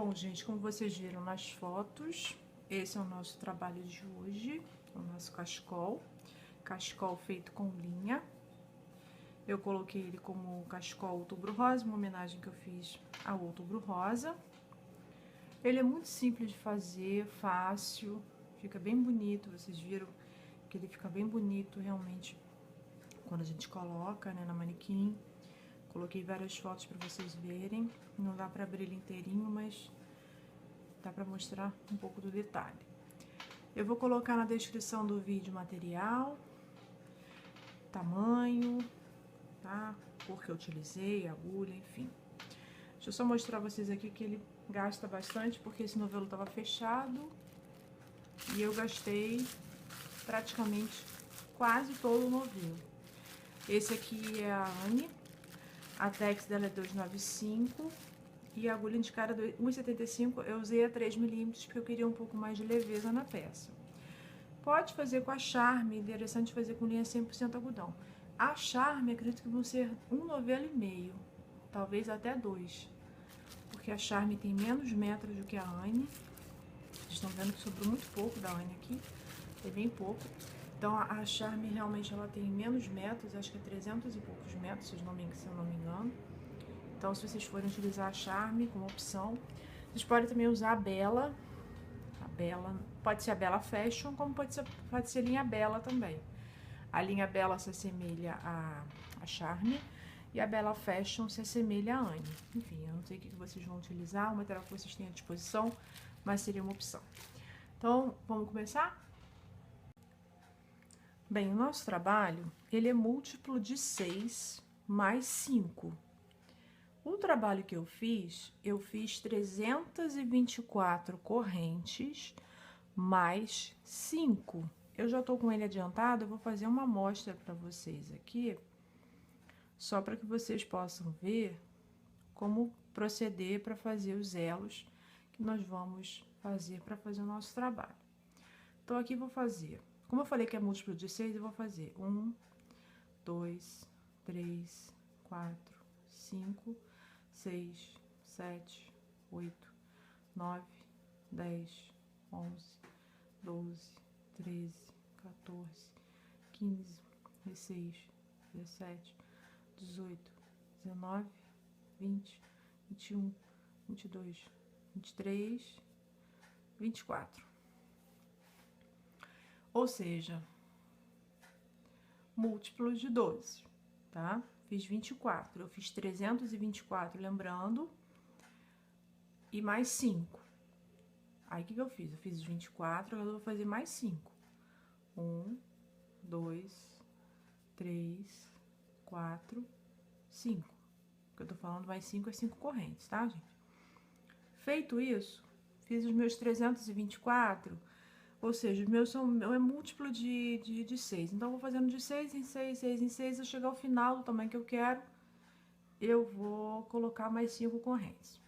Bom, gente, como vocês viram nas fotos, esse é o nosso trabalho de hoje, o nosso cachecol. Cachecol feito com linha. Eu coloquei ele como cachecol Outubro Rosa, uma homenagem que eu fiz ao Outubro Rosa. Ele é muito simples de fazer, fácil, fica bem bonito. Vocês viram que ele fica bem bonito realmente quando a gente coloca, né, na manequim. Coloquei várias fotos para vocês verem. Não dá para abrir ele inteirinho, mas dá para mostrar um pouco do detalhe. Eu vou colocar na descrição do vídeo material, tamanho, tá? Cor que eu utilizei, agulha, enfim. Deixa eu só mostrar pra vocês aqui que ele gasta bastante, porque esse novelo tava fechado e eu gastei praticamente quase todo o novelo. Esse aqui é a Anne, a Tex dela é 295 e a agulha indicada 1,75, eu usei a 3 milímetros porque eu queria um pouco mais de leveza na peça. Pode fazer com a Charme, interessante fazer com linha 100% algodão. A Charme, acredito que vão ser um novelo e meio, talvez até 2, porque a Charme tem menos metros do que a Anne. Vocês estão vendo que sobrou muito pouco da Anne aqui, é bem pouco. Então a Charme realmente ela tem menos metros, acho que é 300 e poucos metros, se eu não me engano. Então se vocês forem utilizar a Charme como opção, vocês podem também usar a Bella. A Bella, pode ser a Bella Fashion, como pode ser linha Bella também. A linha Bella se assemelha a Charme e a Bella Fashion se assemelha a Anne. Enfim, eu não sei o que vocês vão utilizar, o material que vocês têm à disposição, mas seria uma opção. Então, vamos começar? Bem, o nosso trabalho, ele é múltiplo de 6 mais 5. O trabalho que eu fiz 324 correntes mais 5. Eu já tô com ele adiantado, eu vou fazer uma amostra para vocês aqui, só para que vocês possam ver como proceder para fazer os elos que nós vamos fazer para fazer o nosso trabalho. Então, aqui vou fazer, como eu falei que é múltiplo de 6, eu vou fazer 1, 2, 3, 4, 5, 6, 7, 8, 9, 10, 11, 12, 13, 14, 15, 16, 17, 18, 19, 20, 21, 22, 23, 24. Ou seja, múltiplos de 12, tá? Fiz 24, eu fiz 324, lembrando, e mais 5. Aí, o que eu fiz? Eu fiz 24, agora eu vou fazer mais 5. 1, 2, 3, 4, 5. O que eu tô falando mais 5 é 5 correntes, tá, gente? Feito isso, fiz os meus 324, ou seja, os meus é múltiplo de 6. Então, eu vou fazendo de 6 em 6, 6 em 6, eu chegar ao final do tamanho que eu quero, eu vou colocar mais 5 correntes.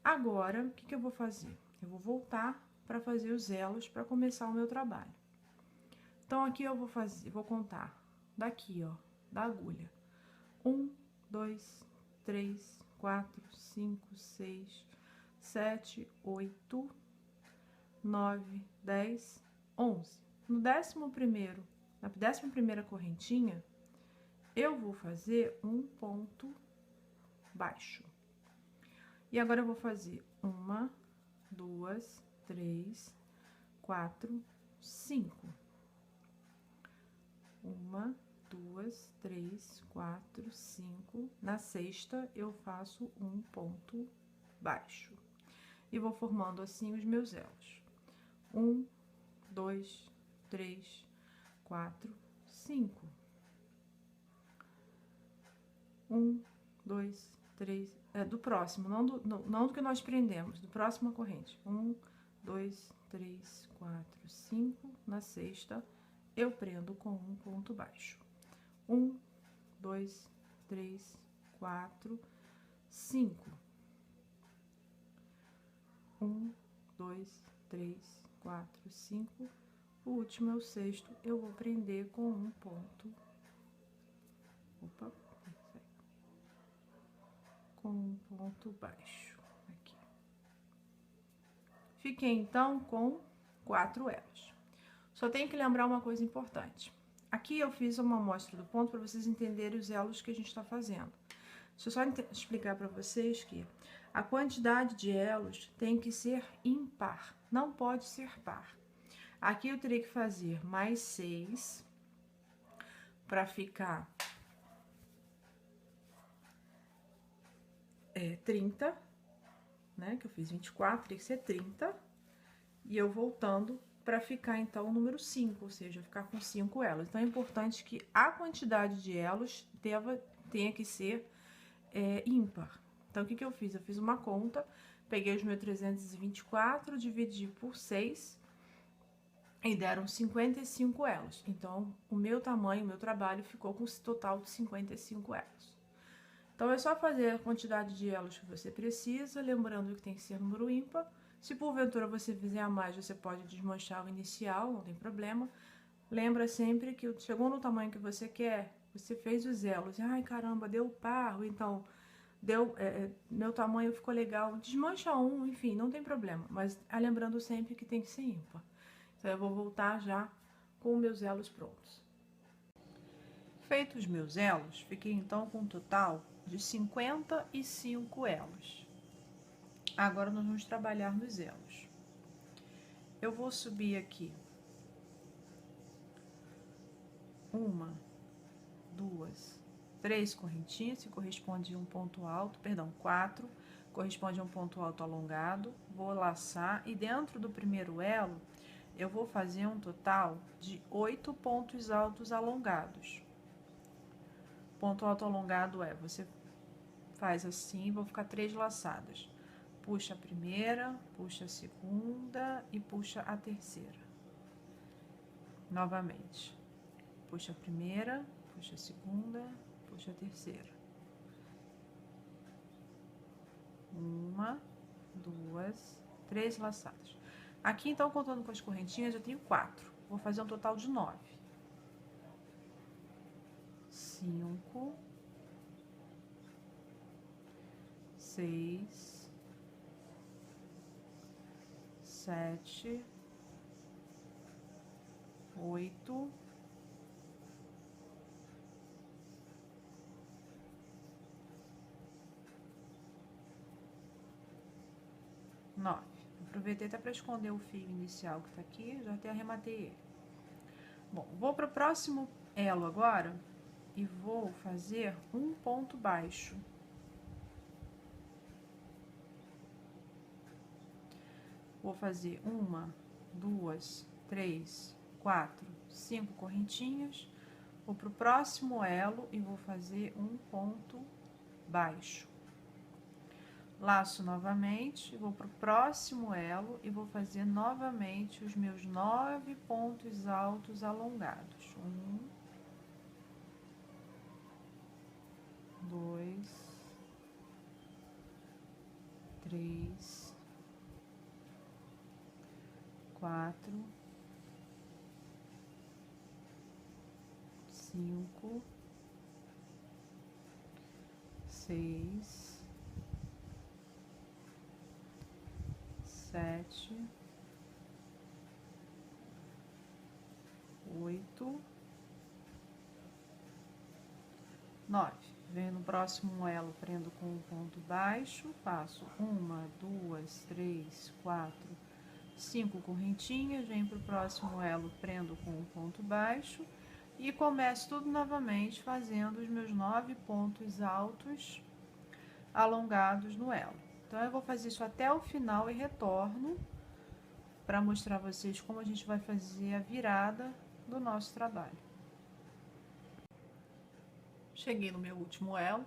Agora, o que eu vou fazer? Eu vou voltar para fazer os elos para começar o meu trabalho. Então, aqui eu vou contar daqui, ó, da agulha. 1, 2, 3, 4, 5, 6, 7, 8, 9, 10, 11. No 11º, na 11ª correntinha, eu vou fazer um ponto baixo. E agora eu vou fazer 1, 2, 3, 4, 5. 1, 2, 3, 4, 5. Na sexta, eu faço um ponto baixo. E vou formando assim os meus elos. 1, 2, 3, 4, 5. 1, 2, 3. Do próximo, não do que nós prendemos, do próximo corrente. 1, 2, 3, 4, 5. Na sexta, eu prendo com um ponto baixo. 1, 2, 3, 4, 5. 1, 2, 3, 4, 5. O último é o sexto, eu vou prender com um ponto. Opa, com um ponto baixo aqui. Fiquei, então, com 4 elos. Só tenho que lembrar uma coisa importante. Aqui eu fiz uma amostra do ponto para vocês entenderem os elos que a gente está fazendo. Deixa eu só explicar para vocês que a quantidade de elos tem que ser ímpar, não pode ser par. Aqui eu teria que fazer mais 6 para ficar 30, né? Que eu fiz 24, teria que ser 30. E eu voltando para ficar, então, o número 5, ou seja, ficar com 5 elos. Então, é importante que a quantidade de elos tenha que ser ímpar. Então, o que eu fiz? Eu fiz uma conta, peguei os meus 324, dividi por 6 e deram 55 elos. Então, o meu tamanho, o meu trabalho ficou com esse total de 55 elos. Então, é só fazer a quantidade de elos que você precisa, lembrando que tem que ser número ímpar. Se porventura você fizer a mais, você pode desmanchar o inicial, não tem problema. Lembra sempre que chegou no tamanho que você quer, você fez os elos. Ai, caramba, deu par, ou então meu tamanho ficou legal. Desmancha um, enfim, não tem problema. Mas lembrando sempre que tem que ser ímpar. Então, eu vou voltar já com meus elos prontos. Feitos os meus elos, fiquei então com um total de 55 elos. Agora, nós vamos trabalhar nos elos. Eu vou subir aqui 1, 2, 3 correntinhas, que corresponde a um ponto alto, perdão, 4, corresponde a um ponto alto alongado. Vou laçar e dentro do primeiro elo, eu vou fazer um total de 8 pontos altos alongados. Ponto alto alongado você faz assim, vão ficar 3 laçadas. Puxa a primeira, puxa a segunda e puxa a terceira. Novamente. Puxa a primeira, puxa a segunda, puxa a terceira. 1, 2, 3 laçadas. Aqui, então, contando com as correntinhas, eu tenho 4. Vou fazer um total de 9. 5, 6, 7, 8, 9. Aproveitei até para esconder o fio inicial que tá aqui, já até arrematei ele. Bom, vou para o próximo elo agora e vou fazer um ponto baixo. Vou fazer 1, 2, 3, 4, 5 correntinhas. Vou para o próximo elo e vou fazer um ponto baixo. Laço novamente, vou para o próximo elo e vou fazer novamente os meus 9 pontos altos alongados. 1, 2, 3, 4, 5, 6, 7, 8, 9. Venho no próximo elo, prendo com um ponto baixo, faço 1, 2, 3, 4, 5 correntinhas, venho para o próximo elo, prendo com um ponto baixo e começo tudo novamente fazendo os meus 9 pontos altos alongados no elo. Então, eu vou fazer isso até o final e retorno para mostrar a vocês como a gente vai fazer a virada do nosso trabalho. Cheguei no meu último elo,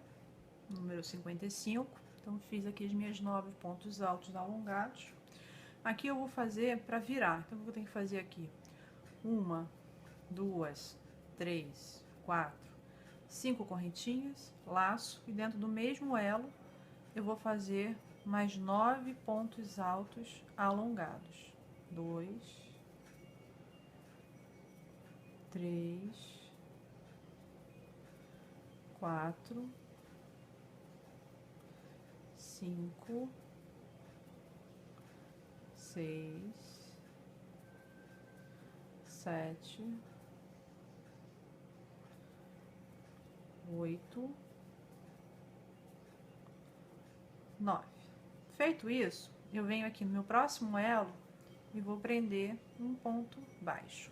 número 55, então fiz aqui as minhas 9 pontos altos alongados. Aqui eu vou fazer para virar, então eu vou ter que fazer aqui 1, 2, 3, 4, 5 correntinhas, laço, e dentro do mesmo elo eu vou fazer mais 9 pontos altos alongados. 2, 3, 4, 5, 6, 7, 8, 9. Feito isso, eu venho aqui no meu próximo elo e vou prender um ponto baixo.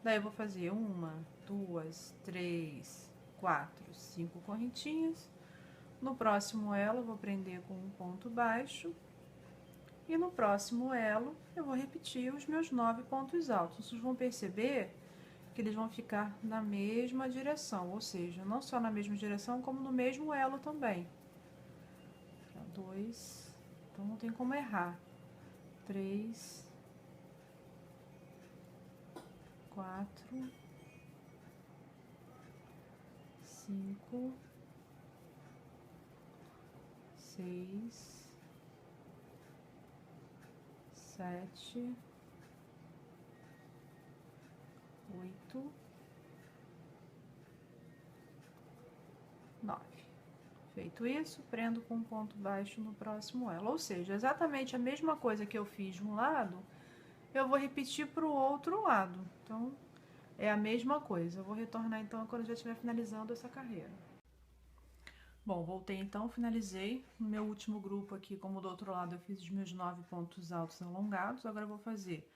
Daí eu vou fazer 1, 2, 3, 4, 5 correntinhas. No próximo elo eu vou prender com um ponto baixo. E no próximo elo eu vou repetir os meus 9 pontos altos. Vocês vão perceber que eles vão ficar na mesma direção, ou seja, não só na mesma direção, como no mesmo elo também. 2, então não tem como errar. 3, 4, 5, 6, 7, 8, 9. Feito isso, prendo com um ponto baixo no próximo elo. Ou seja, exatamente a mesma coisa que eu fiz de um lado, eu vou repetir para o outro lado. Então, é a mesma coisa. Eu vou retornar então quando eu já estiver finalizando essa carreira. Bom, voltei então, finalizei. No meu último grupo aqui, como do outro lado, eu fiz os meus 9 pontos altos alongados. Agora eu vou fazer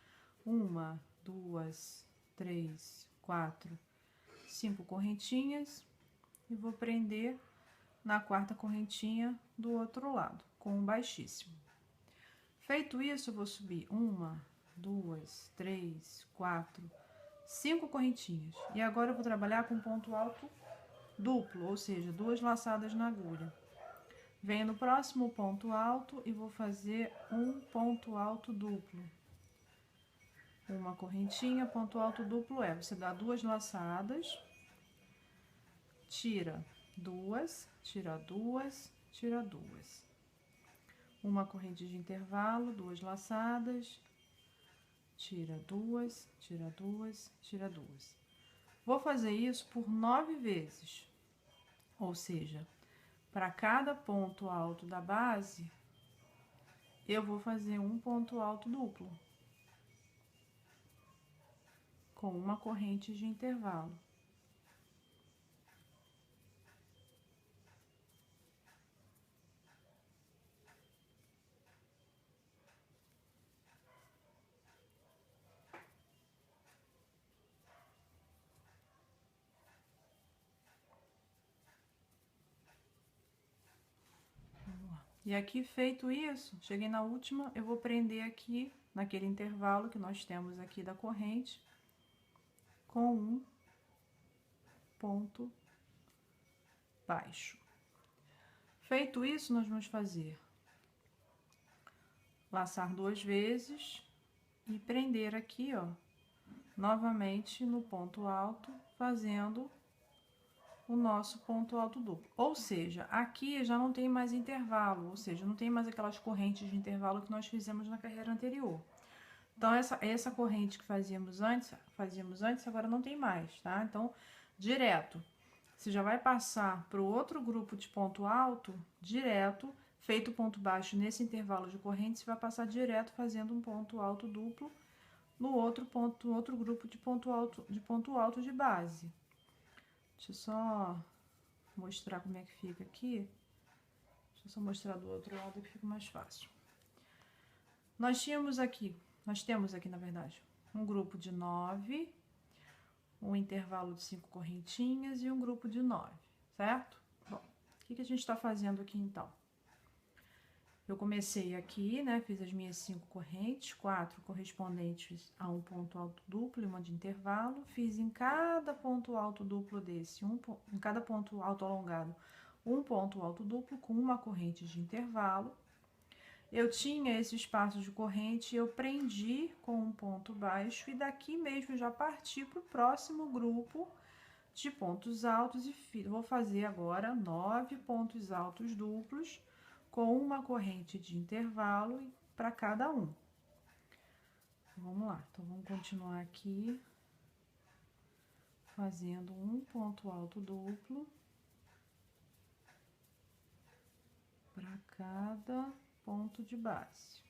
1, 2, 3, 4, 5 correntinhas e vou prender na quarta correntinha do outro lado, com um baixíssimo. Feito isso, eu vou subir 1, 2, 3, 4, 5 correntinhas. E agora eu vou trabalhar com ponto alto duplo, ou seja, 2 laçadas na agulha. Venho no próximo ponto alto e vou fazer um ponto alto duplo. Uma correntinha, ponto alto duplo é, você dá 2 laçadas, tira 2, tira 2, tira 2. Uma corrente de intervalo, 2 laçadas, tira 2, tira 2, tira 2. Vou fazer isso por 9 vezes, ou seja, para cada ponto alto da base, eu vou fazer um ponto alto duplo, com uma corrente de intervalo. E aqui, feito isso, cheguei na última, eu vou prender aqui, naquele intervalo que nós temos aqui da corrente, com um ponto baixo. Feito isso, nós vamos fazer laçar 2 vezes e prender aqui, ó, novamente no ponto alto, fazendo o nosso ponto alto duplo. Ou seja, aqui já não tem mais intervalo, ou seja, não tem mais aquelas correntes de intervalo que nós fizemos na carreira anterior. Então, essa corrente que fazíamos antes, agora não tem mais, tá? Então, direto. Você já vai passar para o outro grupo de ponto alto, direto, feito ponto baixo nesse intervalo de corrente, você vai passar direto fazendo um ponto alto duplo no outro grupo de ponto alto de base. Deixa eu só mostrar como é que fica aqui. Deixa eu só mostrar do outro lado que fica mais fácil. Nós temos aqui, na verdade, um grupo de 9, um intervalo de 5 correntinhas e um grupo de 9, certo? Bom, o que a gente está fazendo aqui então? Eu comecei aqui, né, fiz as minhas 5 correntes, 4 correspondentes a um ponto alto duplo e uma de intervalo. Fiz em cada ponto alto duplo desse, em cada ponto alto alongado, um ponto alto duplo com uma corrente de intervalo. Eu tinha esse espaço de corrente, eu prendi com um ponto baixo e daqui mesmo já parti para o próximo grupo de pontos altos e vou fazer agora 9 pontos altos duplos com uma corrente de intervalo para cada um. Vamos lá, então vamos continuar aqui fazendo um ponto alto duplo para cada ponto de base.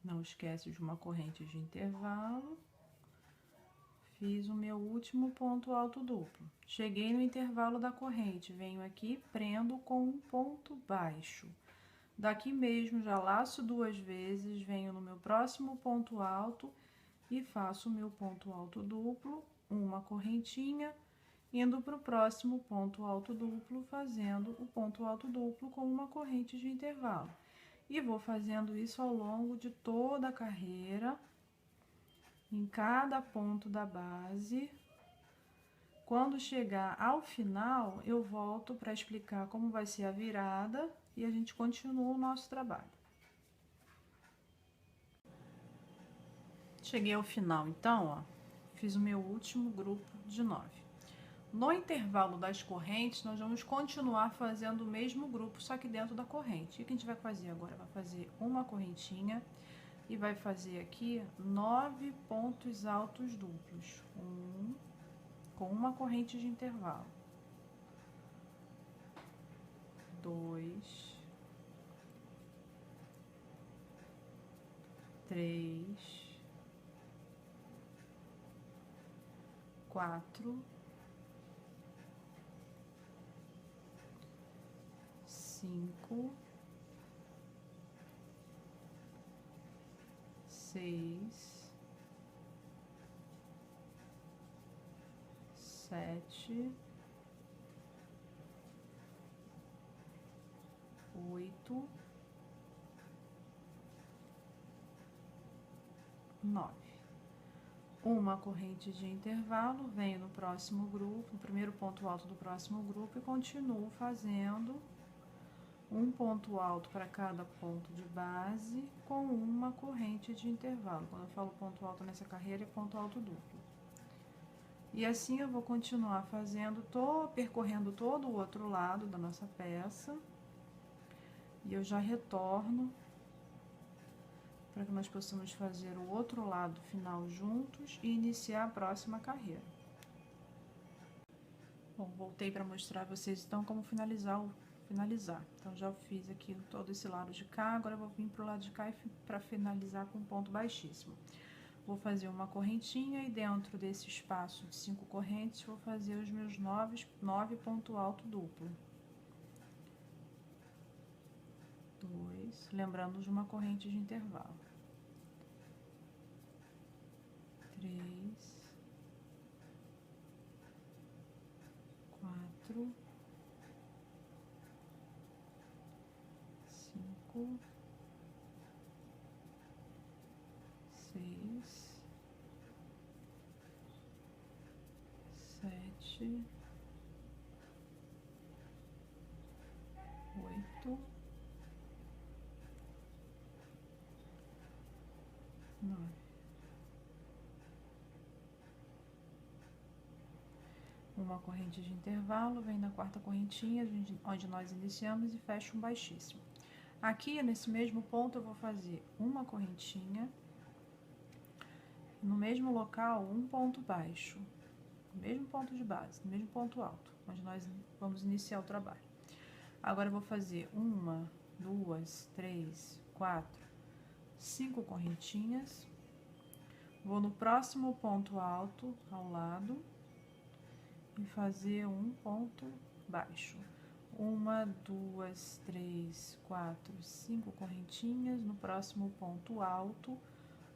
Não esquece de uma corrente de intervalo. Fiz o meu último ponto alto duplo. Cheguei no intervalo da corrente, venho aqui, prendo com um ponto baixo. Daqui mesmo, já laço 2 vezes, venho no meu próximo ponto alto e faço o meu ponto alto duplo, uma correntinha, indo para o próximo ponto alto duplo, fazendo o ponto alto duplo com uma corrente de intervalo. E vou fazendo isso ao longo de toda a carreira, em cada ponto da base. Quando chegar ao final, eu volto para explicar como vai ser a virada e a gente continua o nosso trabalho. Cheguei ao final, então, ó, fiz o meu último grupo de 9. No intervalo das correntes, nós vamos continuar fazendo o mesmo grupo, só que dentro da corrente. O que a gente vai fazer agora? Vai fazer uma correntinha e vai fazer aqui 9 pontos altos duplos. Com uma corrente de intervalo. 2, 3, 4, 5, 6, 7, 8, 9. Uma corrente de intervalo, venho no próximo grupo, no primeiro ponto alto do próximo grupo e continuo fazendo um ponto alto para cada ponto de base com uma corrente de intervalo. Quando eu falo ponto alto nessa carreira, é ponto alto duplo. E assim eu vou continuar fazendo, percorrendo todo o outro lado da nossa peça. E eu já retorno para que nós possamos fazer o outro lado final juntos e iniciar a próxima carreira. Bom, voltei para mostrar a vocês então como finalizar. Então, já fiz aqui todo esse lado de cá, agora eu vou vir pro lado de cá para finalizar com um ponto baixíssimo. Vou fazer uma correntinha e dentro desse espaço de 5 correntes, vou fazer os meus 9 ponto alto duplo. 2, lembrando de uma corrente de intervalo. 3, 4, 5, 6, 7, 8, 9. Uma corrente de intervalo, vem na quarta correntinha, onde nós iniciamos, e fecho um baixíssimo. Aqui, nesse mesmo ponto, eu vou fazer uma correntinha, no mesmo local, um ponto baixo, no mesmo ponto de base, no mesmo ponto alto, onde nós vamos iniciar o trabalho. Agora, eu vou fazer 1, 2, 3, 4, 5 correntinhas, vou no próximo ponto alto, ao lado, e fazer um ponto baixo. 1, 2, 3, 4, 5 correntinhas, no próximo ponto alto,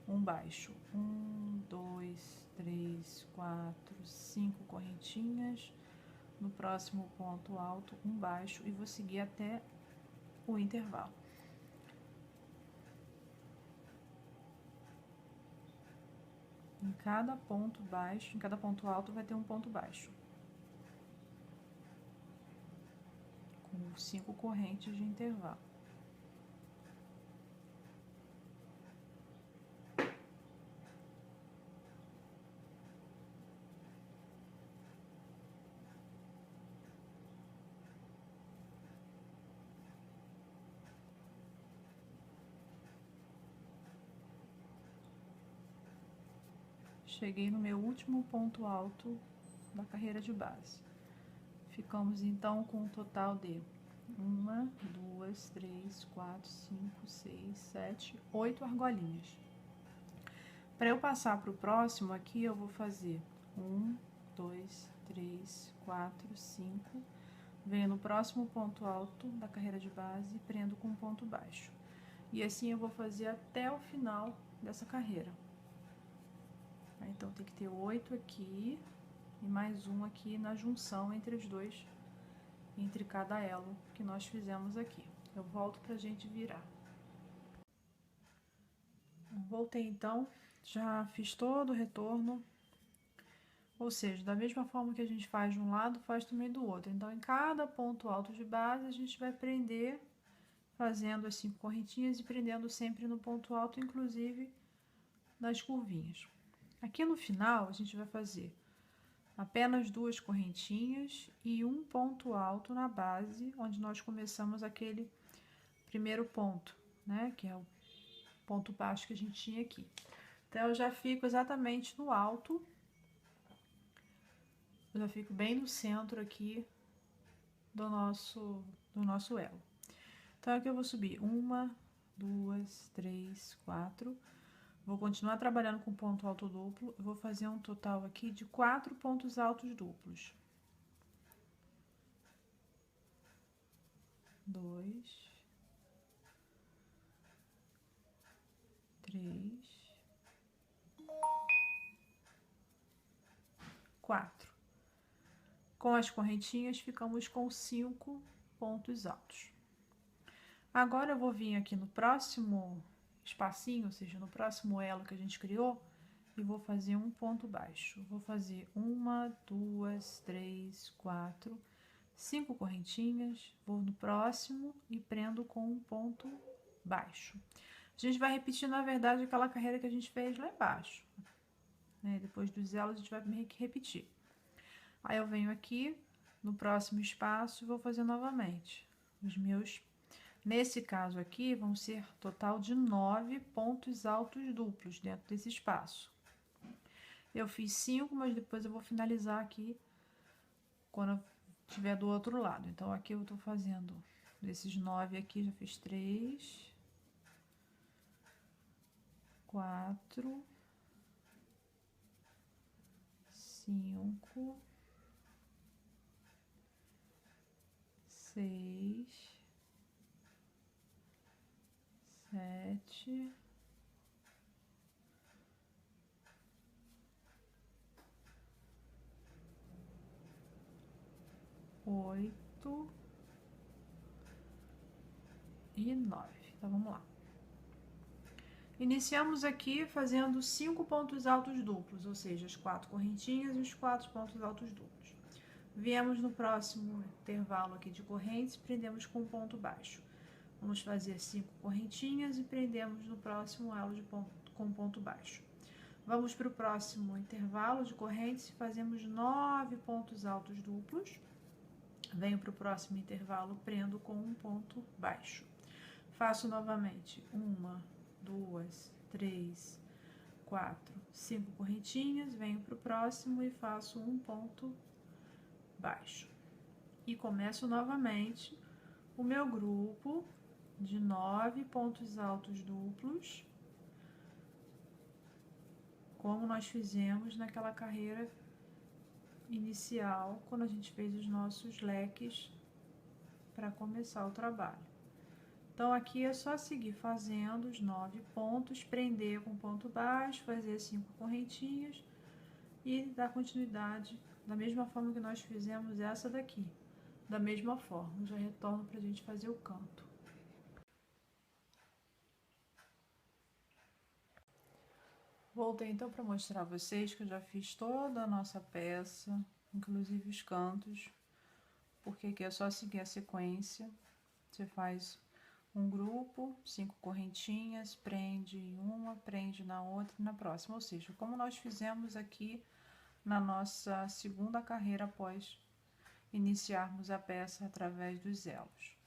um baixo. 1, 2, 3, 4, 5 correntinhas, no próximo ponto alto, um baixo, e vou seguir até o intervalo. Em cada ponto baixo, em cada ponto alto vai ter um ponto baixo. Com 5 correntes de intervalo. Cheguei no meu último ponto alto da carreira de base. Ficamos então com um total de 1, 2, 3, 4, 5, 6, 7, 8 argolinhas. Para eu passar para o próximo aqui, eu vou fazer 1, 2, 3, 4, 5. Venho no próximo ponto alto da carreira de base e prendo com um ponto baixo. E assim eu vou fazer até o final dessa carreira. Então, tem que ter 8 aqui e mais um aqui na junção entre os dois, entre cada elo que nós fizemos aqui. Eu volto pra gente virar. Voltei então, já fiz todo o retorno. Ou seja, da mesma forma que a gente faz de um lado, faz também do outro. Então, em cada ponto alto de base, a gente vai prender, fazendo as 5 correntinhas e prendendo sempre no ponto alto, inclusive nas curvinhas. Aqui no final, a gente vai fazer apenas 2 correntinhas e um ponto alto na base, onde nós começamos aquele primeiro ponto, né? Que é o ponto baixo que a gente tinha aqui. Então, eu já fico exatamente no alto. Eu já fico bem no centro aqui do nosso elo. Então, aqui eu vou subir 1, 2, 3, 4. Vou continuar trabalhando com ponto alto duplo. Eu vou fazer um total aqui de 4 pontos altos duplos. 2, 3, 4. Com as correntinhas, ficamos com 5 pontos altos. Agora, eu vou vir aqui no próximo espacinho, ou seja, no próximo elo que a gente criou, e vou fazer um ponto baixo. Vou fazer 1, 2, 3, 4, 5 correntinhas, vou no próximo e prendo com um ponto baixo. A gente vai repetir, na verdade, aquela carreira que a gente fez lá embaixo, né? Depois dos elos, a gente vai meio que repetir. Aí, eu venho aqui no próximo espaço e vou fazer novamente. Nesse caso aqui, vão ser total de 9 pontos altos duplos dentro desse espaço. Eu fiz 5, mas depois eu vou finalizar aqui quando eu estiver do outro lado. Então, aqui eu tô fazendo desses 9 aqui, já fiz 3, 4, 5, 6, 7, 8 e 9. Então, vamos lá. Iniciamos aqui fazendo 5 pontos altos duplos, ou seja, as 4 correntinhas e os 4 pontos altos duplos. Viemos no próximo intervalo aqui de correntes, prendemos com um ponto baixo. Vamos fazer 5 correntinhas e prendemos no próximo elo com ponto baixo. Vamos para o próximo intervalo de correntes e fazemos 9 pontos altos duplos. Venho para o próximo intervalo, prendo com um ponto baixo. Faço novamente 1, 2, 3, 4, 5 correntinhas, venho para o próximo e faço um ponto baixo. E começo novamente o meu grupo de 9 pontos altos duplos, como nós fizemos naquela carreira inicial, quando a gente fez os nossos leques para começar o trabalho. Então, aqui é só seguir fazendo os 9 pontos, prender com ponto baixo, fazer 5 correntinhas e dar continuidade da mesma forma que nós fizemos essa daqui. Da mesma forma, já retorno para a gente fazer o canto. Voltei então para mostrar a vocês que eu já fiz toda a nossa peça, inclusive os cantos, porque aqui é só seguir a sequência. Você faz um grupo, 5 correntinhas, prende em uma, prende na outra e na próxima, ou seja, como nós fizemos aqui na nossa segunda carreira após iniciarmos a peça através dos elos.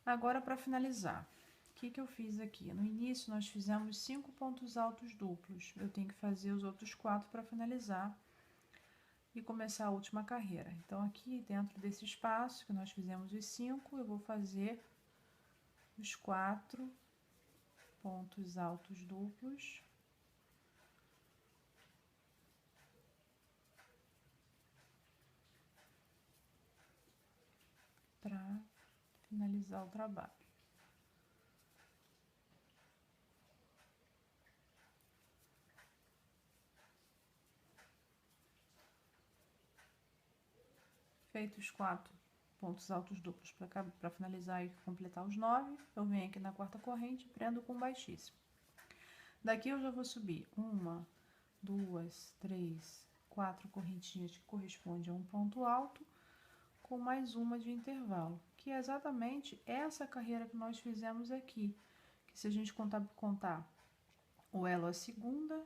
Agora, para finalizar, o que eu fiz aqui? No início, nós fizemos 5 pontos altos duplos. Eu tenho que fazer os outros 4 para finalizar e começar a última carreira. Então, aqui dentro desse espaço que nós fizemos os 5, eu vou fazer os 4 pontos altos duplos. Para finalizar o trabalho. Feitos os 4 pontos altos duplos para finalizar e completar os 9, eu venho aqui na quarta corrente e prendo com baixíssimo. Daqui eu já vou subir 1, 2, 3, 4 correntinhas que correspondem a um ponto alto, com mais uma de intervalo, que é exatamente essa carreira que nós fizemos aqui, que se a gente contar o elo a segunda,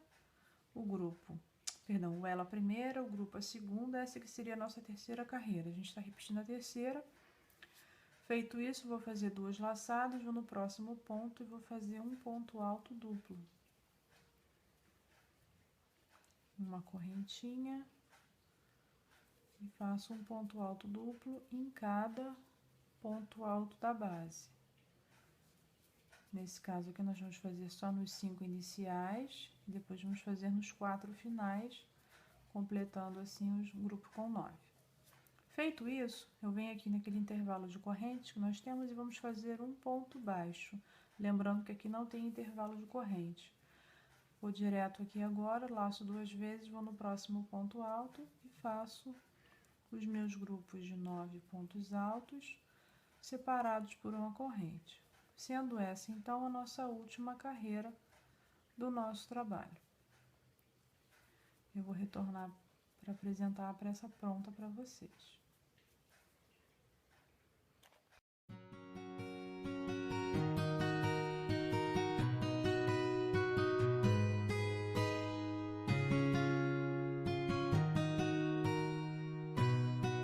o elo a primeira, o grupo a segunda, essa que seria a nossa terceira carreira. A gente está repetindo a terceira. Feito isso, vou fazer 2 laçadas, vou no próximo ponto e vou fazer um ponto alto duplo. Uma correntinha e faço um ponto alto duplo em cada ponto alto da base. Nesse caso aqui, nós vamos fazer só nos 5 iniciais, e depois vamos fazer nos 4 finais, completando assim o grupo com 9. Feito isso, eu venho aqui naquele intervalo de corrente que nós temos e vamos fazer um ponto baixo. Lembrando que aqui não tem intervalo de corrente. Vou direto aqui agora, laço 2 vezes, vou no próximo ponto alto e faço os meus grupos de 9 pontos altos, separados por uma corrente. Sendo essa, então, a nossa última carreira do nosso trabalho. Eu vou retornar para apresentar a peça pronta para vocês.